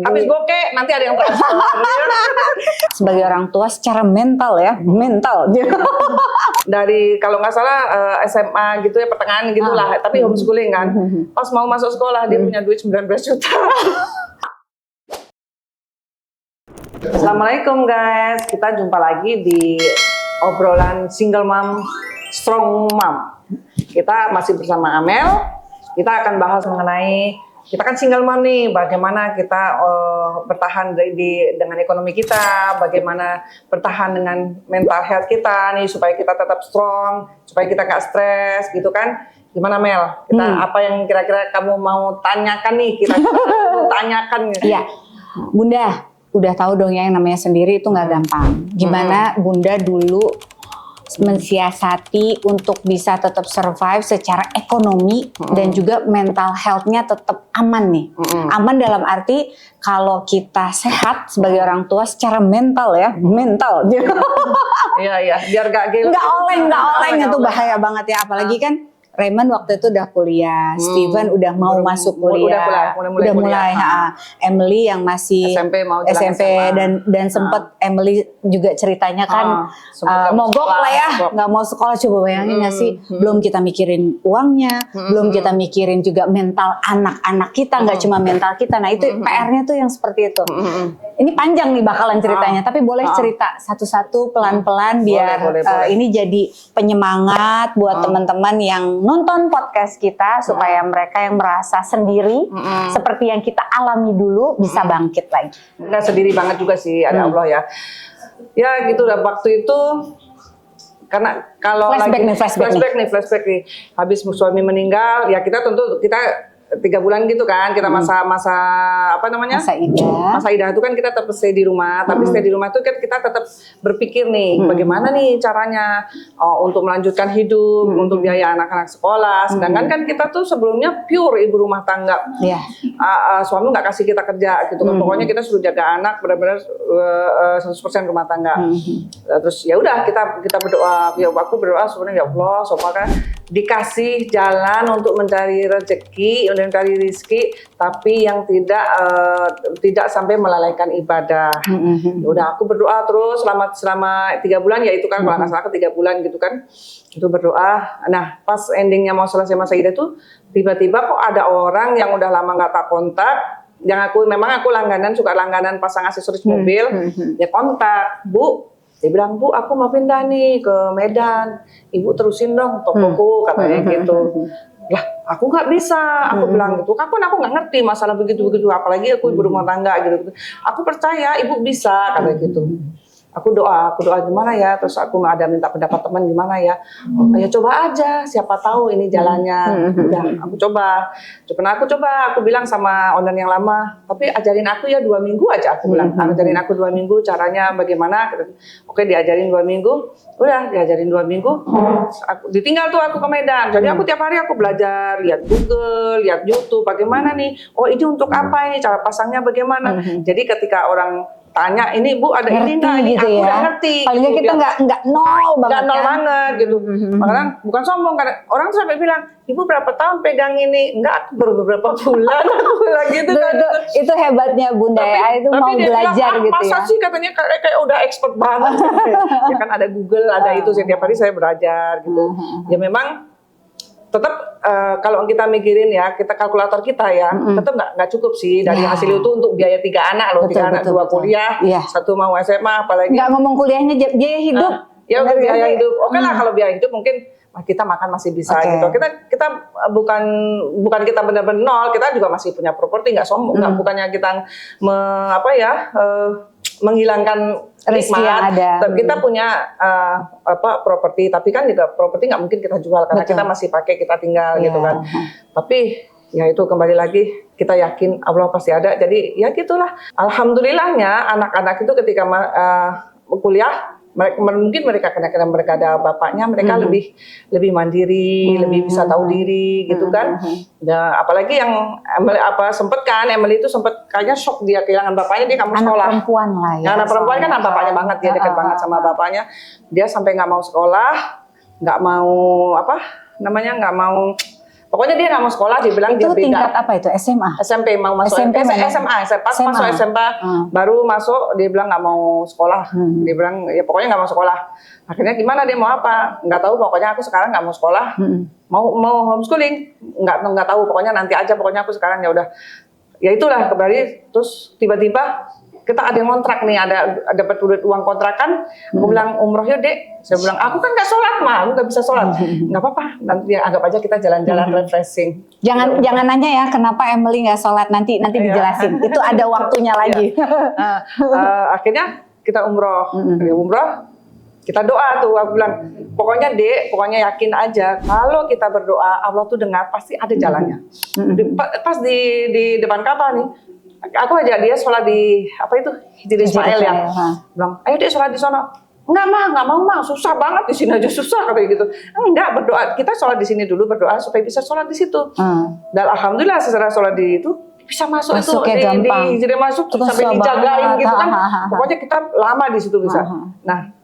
Habis bokeh nanti ada yang transfer. Sebagai orang tua secara mental ya, mental. Dari kalau nggak salah SMA gitu ya, pertengahan gitulah, tapi homeschooling kan. Pas mau masuk sekolah dia punya duit 19 juta. Assalamualaikum guys, kita jumpa lagi di obrolan single mom, strong mom. Kita masih bersama Amel. Kita akan bahas mengenai, kita kan single mom nih, bagaimana kita bertahan dengan ekonomi kita, bagaimana bertahan dengan mental health kita nih, supaya kita tetap strong, supaya kita nggak stres gitu kan. Gimana Mel? Kita apa yang kira-kira kamu mau tanyakan nih? Tanyakan. Iya, Bunda, udah tahu dong ya yang namanya sendiri itu nggak gampang. Gimana Bunda dulu mensiasati untuk bisa tetap survive secara ekonomi dan juga mental health-nya tetap aman nih. Aman dalam arti kalau kita sehat sebagai orang tua secara mental ya, mental. Iya, biar gak gila. Nggak oleng itu bahaya banget ya, apalagi kan Raymond waktu itu udah kuliah, Steven udah mau masuk kuliah, udah mulai. Emily yang masih SMP dan sempat Emily juga ceritanya kan mogok lah ya, nggak mau sekolah. Coba bayangin nggak sih, belum kita mikirin uangnya, belum kita mikirin juga mental anak-anak kita, nggak cuma mental kita. Nah itu PR-nya tuh yang seperti itu. Ini panjang nih bakalan ceritanya, tapi boleh cerita satu-satu pelan-pelan biar boleh. Ini jadi penyemangat buat teman-teman yang nonton podcast kita supaya mereka yang merasa sendiri seperti yang kita alami dulu bisa bangkit lagi. Nggak sendiri banget juga sih, ada Allah ya. Ya gitu lah waktu itu. Karena kalau flashback nih, habis suami meninggal, ya kita tentu 3 bulan gitu kan, kita masa apa namanya? Masa idah itu kan kita tetap stay di rumah, tapi stay di rumah itu kan kita tetap berpikir nih, bagaimana nih caranya untuk melanjutkan hidup, untuk biaya anak-anak sekolah. Sedangkan kan kita tuh sebelumnya pure ibu rumah tangga. Suami nggak kasih kita kerja gitu kan. Pokoknya kita suruh jaga anak benar-benar 100% rumah tangga. Terus ya udah kita berdoa, ya aku berdoa sebenarnya ya Allah, semoga dikasih jalan untuk mencari rezeki, mencari rezeki, tapi yang tidak sampai melalaikan ibadah. Udah aku berdoa terus selama 3 bulan, ya itu kan kalau nggak salah 3 bulan gitu kan, itu berdoa. Nah pas endingnya mau selesai masa idah tuh tiba-tiba kok ada orang yang udah lama nggak tak kontak, yang memang aku suka langganan pasang aksesoris mobil, ya kontak, Bu. Dia bilang, Bu, aku mau pindah nih ke Medan. Ibu terusin dong tokoku, katanya gitu. Lah, aku nggak bisa. Aku bilang gitu. Aku nggak ngerti masalah begitu-begitu. Apalagi aku ibu rumah tangga gitu. Aku percaya ibu bisa, katanya gitu. Aku doa gimana ya, terus aku ada minta pendapat teman gimana ya. Ya coba aja, siapa tahu ini jalannya. Udah, aku coba, aku bilang sama owner yang lama, tapi ajarin aku ya 2 minggu aja, aku bilang. Ajarin aku 2 minggu caranya bagaimana. Oke, diajarin 2 minggu, udah diajarin 2 minggu. Ditinggal tuh aku ke Medan. Jadi aku tiap hari aku belajar, lihat Google, lihat YouTube, bagaimana nih. Oh ini untuk apa ini, cara pasangnya bagaimana. Jadi ketika orang tanya, ini Bu ada ini nggak? Gitu aku ya. udah ngerti. Paling nggak kita nggak nol banget. Nggak nol banget gitu. Makanya bukan sombong, karena orang tuh sampai bilang, Ibu berapa tahun pegang ini? Enggak, baru beberapa bulan. Aku bilang gitu kan. Itu hebatnya Bunda ya, itu mau belajar bilang, gitu ya. Masa sih katanya kayak udah expert banget. Ya kan ada Google, ada itu. Setiap hari saya belajar gitu. Ya memang tetap kalau kita mikirin ya, kita kalkulator kita ya, tetap nggak cukup sih dari hasil itu untuk biaya 3 anak loh, 3 anak 2 kuliah, 1 mau SMA, apalagi nggak ngomong kuliahnya, biaya hidup. Ya untuk biaya hidup, oke lah kalau biaya hidup mungkin kita makan masih bisa gitu. Kita bukan kita benar-benar nol, kita juga masih punya properti, nggak sombong, nggak bukannya kita menghilangkan rezeki yang ada. Kita punya properti, tapi kan juga properti nggak mungkin kita jual karena kita masih pakai, kita tinggal gitu kan. Tapi ya itu kembali lagi, kita yakin Allah pasti ada. Jadi ya gitulah. Alhamdulillahnya anak-anak itu ketika kuliah, mungkin mereka karena mereka ada bapaknya, mereka lebih mandiri, lebih bisa tahu diri gitu kan. Ya, apalagi yang Emily itu sempet kayaknya shock, dia kehilangan bapaknya, dia nggak mau sekolah. Anak perempuan lah ya. Anak perempuan kan bapaknya banget, dia dekat banget sama bapaknya. Dia sampai nggak mau sekolah, nggak mau nggak mau Pokoknya dia nggak mau sekolah, dia bilang itu dia beda. Tingkat apa itu? SMA? SMP mau masuk SMP SMA, pas masuk SMA baru masuk dia bilang nggak mau sekolah. Dia bilang ya pokoknya nggak mau sekolah. Akhirnya gimana dia mau apa? Nggak tahu, pokoknya aku sekarang nggak mau sekolah. Mau homeschooling, nggak tahu, pokoknya nanti aja, pokoknya aku sekarang ya udah. Ya itulah kembali, terus tiba-tiba kita ada yang kontrak nih, ada dapat uang kontrakan. Aku bilang umroh yuk Dek. Saya bilang aku kan nggak sholat mah, aku nggak bisa sholat. Nggak apa-apa, nanti anggap aja kita jalan-jalan refreshing. Jangan nanya ya kenapa Emily nggak sholat, nanti dijelasin. Itu ada waktunya lagi. Akhirnya kita umroh, kita doa tuh. Aku bilang pokoknya Dek, pokoknya yakin aja kalau kita berdoa Allah tuh dengar, pasti ada jalannya. Pas di depan Ka'bah nih, aku ajak dia sholat di apa itu Hijri Ismail ya. Bilang, ayo Dek sholat di sana. Nggak mau mah, susah banget di sini aja susah kayak gitu. Enggak, berdoa, kita sholat di sini dulu, berdoa supaya bisa sholat di situ. Dan alhamdulillah setelah sholat di itu bisa masuk itu di Hijri masuk sampai dijagain gitu kan. Pokoknya kita lama di situ bisa. Nah,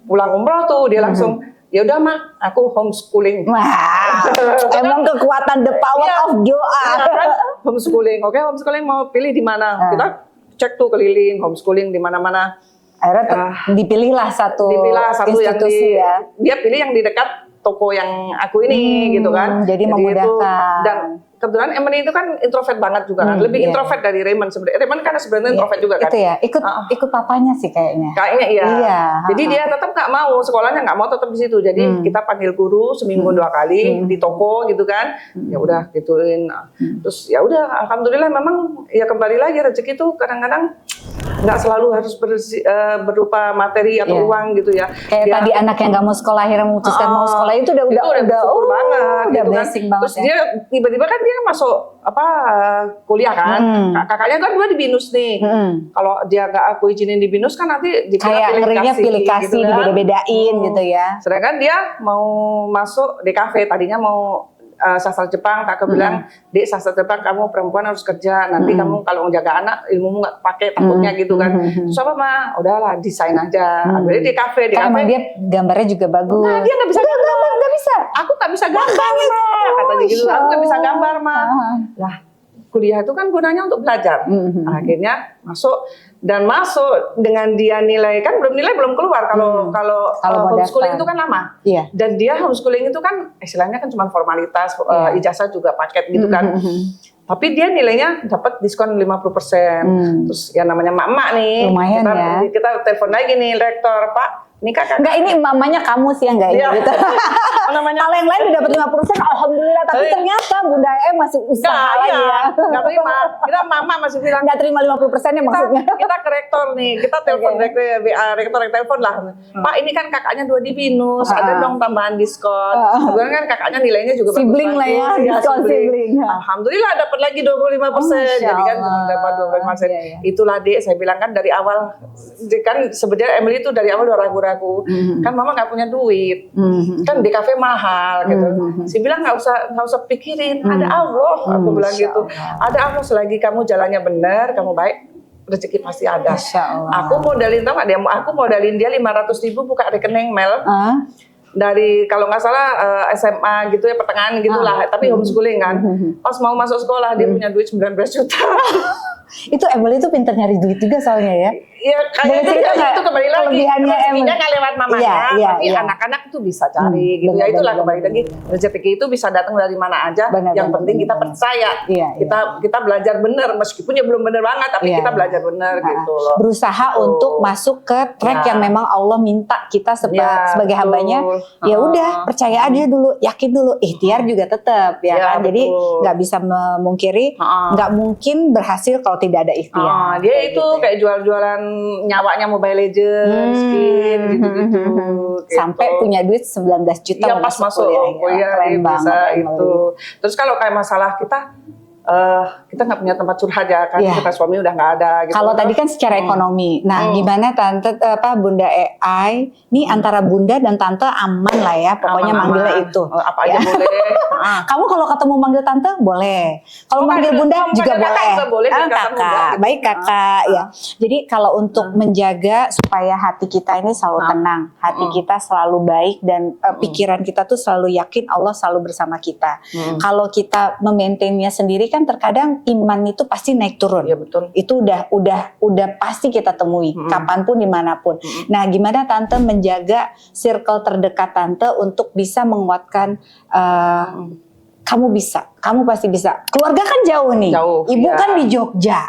pulang umroh tuh dia langsung ya udah mah aku homeschooling. Wah, emang kekuatan the power of doa. Kan? Homeschooling, oke, homeschooling mau pilih di mana? Kita cek tuh keliling homeschooling di mana-mana. Akhirnya dipilih satu institusi yang dia pilih yang di dekat toko yang aku ini gitu kan. Jadi memudahkan. Dan kebetulan Emily itu kan introvert banget juga kan, lebih introvert dari Raymond sebenarnya. Raymond kan sebenarnya introvert juga kan. Itu ya, ikut papanya sih kayaknya. Kayaknya iya. Jadi dia tetap nggak mau, sekolahnya nggak mau, tetap di situ. Jadi kita panggil guru seminggu 2 kali di toko gitu kan. Ya udah gituin. Terus ya udah, alhamdulillah memang ya kembali lagi rezeki itu kadang-kadang nggak selalu harus berupa materi atau uang gitu ya. Kayak tadi anak yang nggak mau sekolah akhirnya memutuskan mau sekolah itu udah bersyukur banget, udah gitu blessing kan. banget. Terus dia tiba-tiba kan dia masuk kuliah kan. Kakaknya kan dua di BINUS nih. Kalau dia nggak aku izinin di BINUS kan nanti kayak ngerinya pilih kasih gitu, dibeda-bedain gitu ya. Sedangkan dia mau masuk DKV, tadinya mau sastra Jepang, tak bilang, Dek sastra Jepang kamu perempuan harus kerja, nanti kamu kalau menjaga anak ilmumu nggak pakai takutnya gitu kan. Terus apa mah, udahlah desain aja. Akhirnya di kafe. Emang dia gambarnya juga bagus. Nah, dia nggak bisa gambar, nggak bisa. Aku nggak bisa gambar mah, katanya gitu. Aku nggak bisa gambar mah. Lah, kuliah itu kan gunanya untuk belajar. Akhirnya masuk dengan dia nilai kan belum keluar kalau homeschooling itu kan lama. Dan dia homeschooling itu kan istilahnya kan cuma formalitas, ijazah juga paket gitu kan. Tapi dia nilainya dapat diskon 50%. Terus ya namanya mak-mak nih. Lumayan kita telepon lagi nih rektor, Pak. Ini kakak. Enggak, ini mamanya kamu sih yang enggak gitu. Kalau yang lain udah dapat 50%, alhamdulillah. Tapi ternyata Bunda Em masih usaha lagi ya. Enggak terima. Kita mama masih bilang enggak terima 50%-nya maksudnya. Kita ke rektor nih, kita telepon rektor telepon lah. Pak, ini kan kakaknya 2 di BINUS, ada dong tambahan diskon. Kebetulan kan kakaknya nilainya juga sibling lah ya, diskon sibling. Alhamdulillah dapat lagi 25%. Jadi kan dapat 25%. Itulah Dek, saya bilang kan dari awal kan sebenarnya Emily itu dari awal udah ragu-ragu. Kan mama nggak punya duit, kan di kafe mahal gitu. Si bilang nggak usah pikirin, ada Allah. Aku bilang gitu, ada Allah selagi kamu jalannya benar, kamu baik, rezeki pasti ada. Aku modalin tau nggak dia? Aku modalin dia 500.000 buka rekening Mel. Dari kalau nggak salah SMA gitu ya, pertengahan gitulah, tapi homeschooling kan. Pas mau masuk sekolah dia punya duit 19 juta. Itu Emily itu pintar nyari duit juga soalnya ya. Iya, kayaknya itu kembali lagi. Rezekinya nggak lewat mamanya, tapi anak-anak itu bisa cari gitu. Ya itulah kembali lagi, rezeki itu bisa datang dari mana aja. Yang penting kita percaya. Kita belajar benar, meskipun ya belum benar banget, tapi kita belajar benar gitu loh. Berusaha untuk masuk ke track yang memang Allah minta kita sebagai hambanya. Ya udah, percaya aja dulu, yakin dulu, ikhtiar juga tetap ya kan. Jadi nggak bisa memungkiri, nggak mungkin berhasil kalau tidak ada ikhtiar. Dia itu kayak jual-jualan nyawanya Mobile Legends, skin gitu. Sampai punya duit 19 juta pas masuk kuliah bisa itu. Terus kalau kayak masalah kita kita nggak punya tempat curhat ya kan, kita suami udah nggak ada. Gitu. Kalau tadi kan secara ekonomi, nah gimana tante Bunda AI, ini antara Bunda dan tante aman lah ya, pokoknya manggilnya itu. Apa aja boleh. Kamu kalau ketemu manggil tante boleh, kalau manggil Bunda juga boleh. Kakak, baik kakak ya. Jadi kalau untuk menjaga supaya hati kita ini selalu tenang, hati kita selalu baik dan pikiran kita tuh selalu yakin Allah selalu bersama kita. Kalau kita memaintainnya sendiri kan terkadang iman itu pasti naik turun. Iya betul. Itu udah pasti kita temui kapanpun dimanapun. Nah, gimana tante menjaga circle terdekat tante untuk bisa menguatkan kamu bisa, kamu pasti bisa. Keluarga kan jauh nih, ibu kan di Jogja,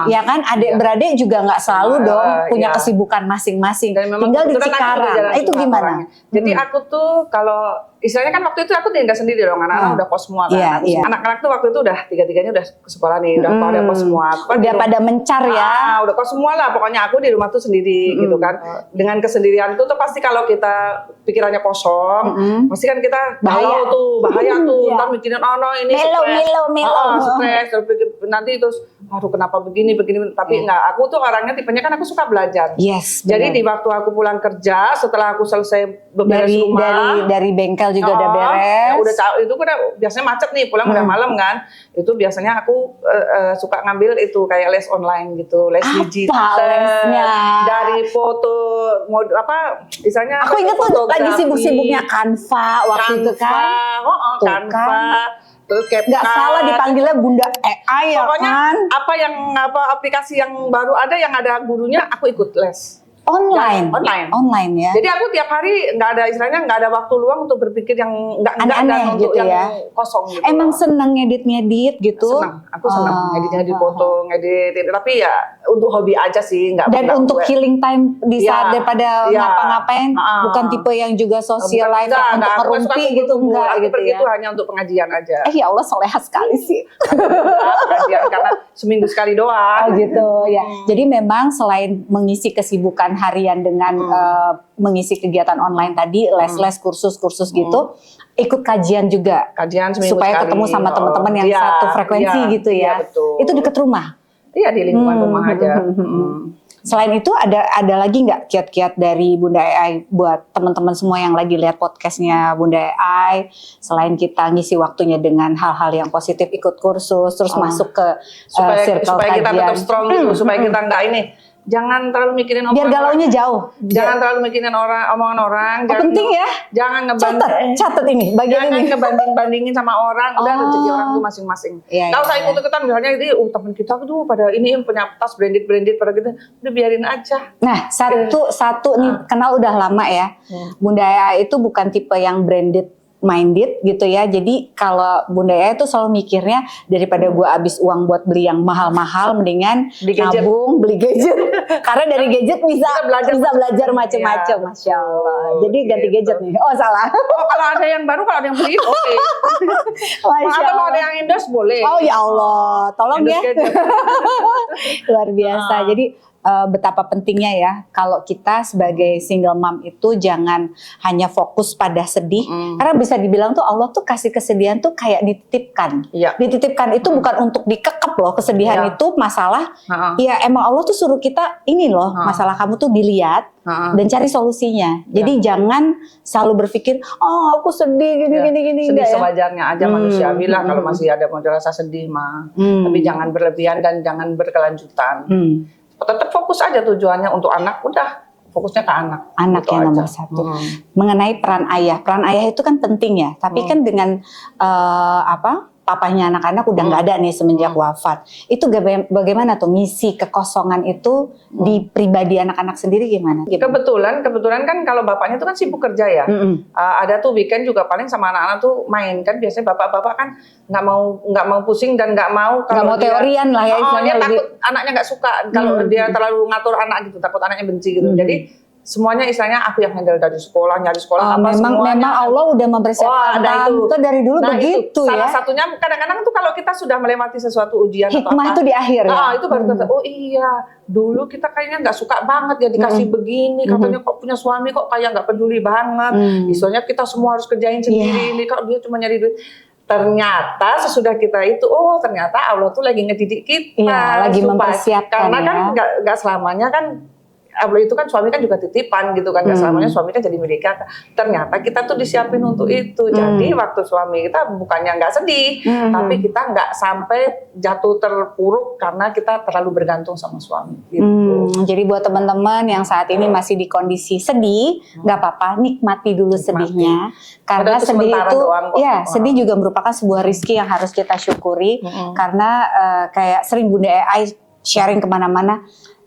ya kan, adik-beradik juga nggak selalu dong punya kesibukan masing-masing. Tinggal di Cikarang, itu gimana? Jadi aku tuh kalau istilahnya kan waktu itu aku tinggal sendiri dong, anak-anak udah kos semua kan. Anak-anak tuh waktu itu udah tiga-tiganya udah ke sekolah nih, udah pada kos semua. Udah pada mencar ya. Udah kos semua lah, pokoknya aku di rumah tuh sendiri gitu kan. Dengan kesendirian tuh pasti kalau kita pikirannya kosong, pasti kan kita bahaya tuh, ntar mikirin ini stres, nanti terus aduh kenapa begini, tapi enggak, aku tuh orangnya tipenya kan aku suka belajar. Jadi di waktu aku pulang kerja, setelah aku selesai beberes rumah dari bengkel juga udah beres. Itu udah biasanya macet nih, pulang udah malam kan. Itu biasanya aku suka ngambil itu kayak les online gitu, les digital. Dari foto misalnya aku inget tuh lagi sibuk-sibuknya Canva waktu itu kan. Canva. Terus kayak nggak salah dipanggilnya Bunda AI ya. Pokoknya kan? aplikasi yang baru ada yang ada gurunya aku ikut les. Online ya. Jadi aku tiap hari nggak ada istilahnya nggak ada waktu luang untuk berpikir yang nggak aneh gitu ya. Kosong gitu. Emang seneng ngedit gitu. Aku seneng ngedit foto, ngedit. Tapi ya untuk hobi aja sih, nggak. Dan untuk healing time di saat daripada ngapa-ngapain, bukan tipe yang juga social life untuk ngerumpi gitu enggak gitu ya. Itu hanya untuk pengajian aja. Ya Allah soleha sekali sih. Pengajian karena seminggu sekali doang. Gitu ya. Jadi memang selain mengisi kesibukan harian dengan mengisi kegiatan online tadi, les-les, kursus-kursus gitu, ikut kajian juga. Kajian seminggu supaya sekali. Ketemu sama teman-teman yang satu frekuensi gitu ya. Betul. Itu dekat rumah. Iya, di lingkungan rumah aja. Selain itu ada lagi nggak kiat-kiat dari Bunda AI buat teman-teman semua yang lagi lihat podcastnya Bunda AI, selain kita ngisi waktunya dengan hal-hal yang positif, ikut kursus, terus masuk ke circle supaya kita kajian. tetap strong gitu, supaya kita nggak ini. Jangan terlalu mikirin biar galaunya jauh. Jangan terlalu mikirin omongan orang. Penting ya. Jangan catat ini bagian ini. Jangan ngebanding-bandingin sama orang. Udah rezeki orang tuh masing-masing. Kalau saya ikut-ikutan misalnya ini teman kita tuh pada ini punya tas branded pada gitu. Udah biarin aja. Nah, satu nih kenal udah lama ya. Bunda AI itu bukan tipe yang branded minded gitu ya. Jadi kalau Bunda Ya itu selalu mikirnya daripada gue habis uang buat beli yang mahal-mahal, mendingan nabung beli gadget. Karena dari gadget bisa belajar macam-macam. Masya Allah. Jadi ganti gadget nih. Oh salah. Kalau ada yang baru, kalau ada yang beli oke. Atau kalau ada yang endorse boleh. Oh ya Allah, tolong ya. Luar biasa. Jadi betapa pentingnya ya kalau kita sebagai single mom itu jangan hanya fokus pada sedih, karena bisa dibilang tuh Allah tuh kasih kesedihan tuh kayak dititipkan. Dititipkan itu bukan untuk dikekep loh, kesedihan itu masalah. Ya emang Allah tuh suruh kita ini loh, masalah kamu tuh dilihat dan cari solusinya. Jadi jangan selalu berpikir, oh aku sedih gini. Sedih sewajarnya aja manusiawi lah kalau masih ada rasa sedih mah. Tapi jangan berlebihan dan jangan berkelanjutan. Tetap fokus aja tujuannya untuk anak, udah fokusnya ke anak. Anak gitu yang nomor satu. Mengenai peran ayah itu kan penting ya. Tapi kan dengan papahnya anak-anak udah nggak ada nih semenjak wafat. Itu bagaimana tuh ngisi kekosongan itu di pribadi anak-anak sendiri gimana? Kebetulan kan kalau bapaknya tuh kan sibuk kerja ya. Ada tuh weekend juga paling sama anak-anak tuh main kan. Biasanya bapak-bapak kan nggak mau pusing dan nggak mau teorian lah ya. Dia takut anaknya nggak suka kalau dia terlalu ngatur anak gitu, takut anaknya benci gitu. Jadi semuanya istilahnya aku yang handle dari sekolah, nyari sekolah memang Allah udah mempersiapkan itu dari dulu begitu ya. Salah satunya kadang-kadang tuh kalau kita sudah melewati sesuatu ujian hikmah itu di akhir ya. Itu baru kata, oh iya dulu kita kayaknya nggak suka banget ya dikasih begini, katanya kok punya suami kok kayak nggak peduli banget. Misalnya kita semua harus kerjain sendiri, ini kalau dia cuma nyari duit. ternyata sesudah kita itu, oh ternyata Allah tuh lagi ngedidik kita. Iya, lagi mempersiapkan. Karena kan nggak selamanya kan Allah itu kan suami kan juga titipan gitu kan, nggak selamanya suami kan jadi milik kita. Ternyata kita tuh disiapin untuk itu. Jadi waktu suami kita bukannya nggak sedih, tapi kita nggak sampai jatuh terpuruk karena kita terlalu bergantung sama suami. Gitu. Jadi buat teman-teman yang saat ini masih di kondisi sedih, nggak apa-apa, nikmati dulu sedihnya. Karena sedih itu, ya sedih juga merupakan sebuah rizki yang harus kita syukuri. Karena kayak sering Bunda Ai sharing kemana-mana.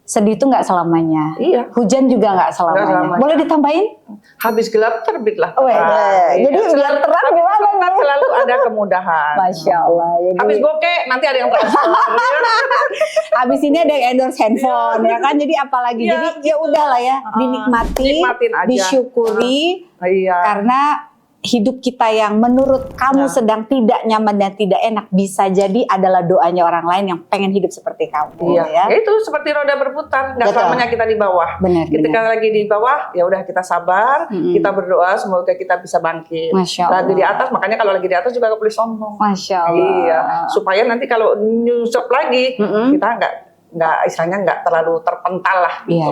Sedih itu nggak selamanya. Iya. Hujan juga nggak selamanya. Boleh ditambahin? Habis gelap terbitlah. Jadi biar terang gimana? Kan selalu ada kemudahan. Masya Allah. Jadi... Habis bokeh nanti ada yang transfer. Habis ini ada yang endorse handphone ya kan. Jadi apalagi. Jadi ya udahlah ya, dinikmati, disyukuri. Karena hidup kita yang menurut kamu sedang tidak nyaman dan tidak enak bisa jadi adalah doanya orang lain yang pengen hidup seperti kamu. Ya itu seperti roda berputar, nggak selamanya kita di bawah. Ketika lagi di bawah ya udah kita sabar, kita berdoa semoga kita bisa bangkit. Lagi di atas, makanya kalau lagi di atas juga gak boleh sombong. Masya Allah. Iya, supaya nanti kalau nyusup lagi kita nggak istilahnya nggak terlalu terpental lah. Iya.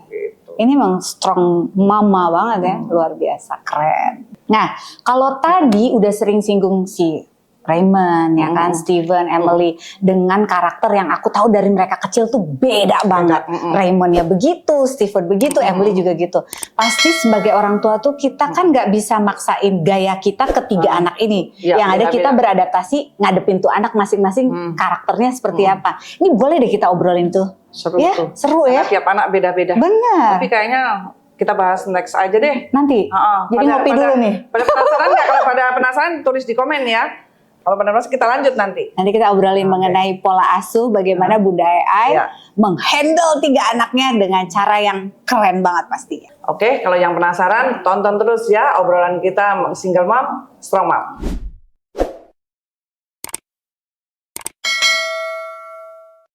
Gitu. Ini memang strong mama banget ya, luar biasa, keren. Nah, kalau tadi udah sering singgung si Raymond, ya kan, Steven, Emily, dengan karakter yang aku tahu dari mereka kecil tuh beda banget. Raymond ya begitu, Steven begitu, Emily juga gitu. Pasti sebagai orang tua tuh kita kan nggak bisa maksain gaya kita ketiga anak ini. Yang ada kita beradaptasi ngadepin tuh anak masing-masing karakternya seperti apa. Ini boleh deh kita obrolin tuh. Seru tuh. Seru ya. Tiap anak beda-beda. Benar. Tapi kayaknya kita bahas next aja deh. Nanti. Jadi ngopi dulu nih. Pada penasaran nggak? Kalau pada penasaran tulis di komen ya. Kalau benar-benar kita lanjut nanti. Nanti kita obrolin mengenai pola asuh, bagaimana Bunda Ai menghandle 3 anaknya dengan cara yang keren banget pastinya. Oke, kalau yang penasaran tonton terus ya obrolan kita Single Mom, Strong Mom.